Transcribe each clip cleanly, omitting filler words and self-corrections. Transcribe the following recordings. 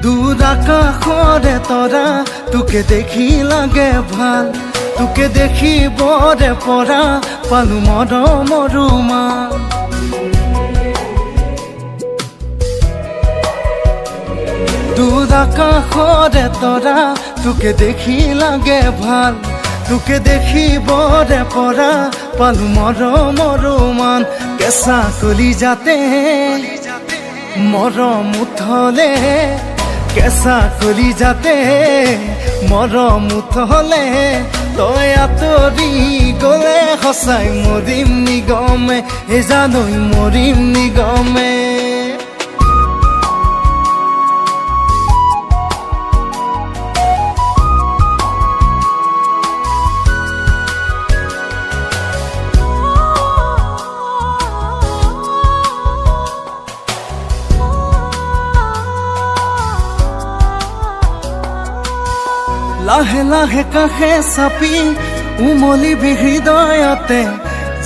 দূৰ আকাশৰে তৰা তোকে দেখি লাগে ভাল, তোকে দেখিবৰে পৰা পালো মৰমৰ মান। দূৰ আকাশৰে তৰা তোকে দেখি লাগে ভাল, তোকে দেখিবৰে পৰা পালো মৰমৰ মান। কেঁচা কলিজাতে মৰম উঠলে, কেঁচা কলিজাতে মৰম উঠলে, তই আঁতৰি গলে সঁচাই মৰিম নিগমে, হে জানৈ মৰিম নিগমে। লাহে লাহে কাষে চাপি উমলিবি হৃদয়তে,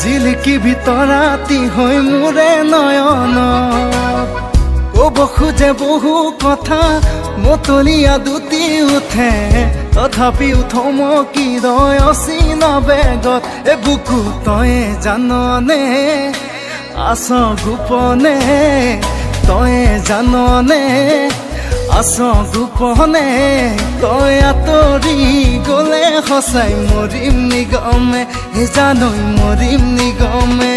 জিলিকিবি তৰাতি হৈ মোৰে নয়ন। ক'ব খোজে বহু কথা মতলীয়া দুটি উঠে, তথাপিও থমকি ৰয় অচিনা বেগত। এ বুকু তয়ে জাননে আছ গোপনে, তয়ে জাননে আছ গোপনে, তই আঁতৰি গলে সঁচাই মৰিম নিগমে, হে জানৈ মৰিম নিগমে।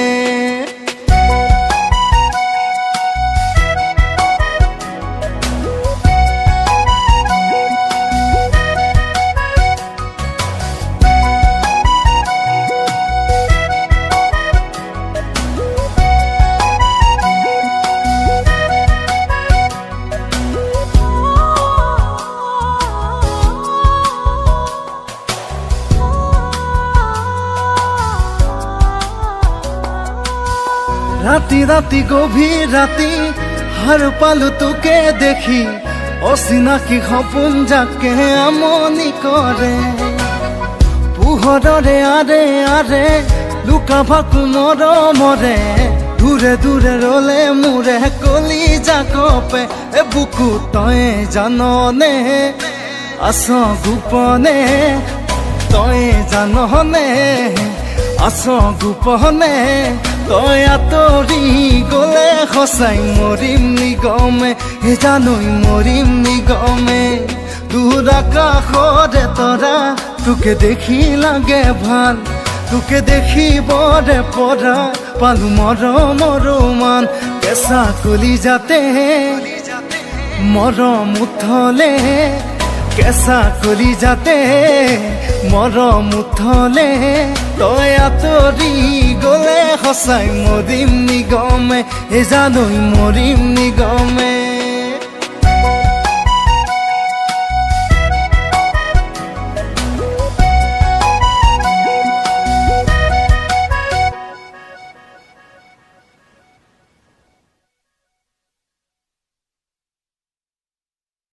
ৰাতি ৰাতি গভীৰ ৰাতি হাৰ পালো তোকে দেখি, অচিনাকি সপোন যাকে আমনি কৰে। পোহৰৰে আৰে আৰে লুকা ভাকু মৰমৰে, দূৰে দূৰে ৰলে মোৰে কলিজা কপে। এ বুকু তয়ে জাননে আছ গোপনে, তয়ে জাননে আছ গোপনে, তই আঁতৰি গলে সঁচাই মৰিম নিগমে, হে জানৈ মৰিম নিগমে। দূৰ আকাশৰে তৰা তোকে দেখি লাগে ভাল, তোকে দেখিবৰে পৰা পালো মৰমৰ মান। কেঁচা কলিজাতে মৰম উঠলে, কেঁচা কলিজাতে মৰম উঠলে, তই আঁতৰি গলে সঁচাই মৰিম নিগমে, হে জানৈ মৰিম নিগমে।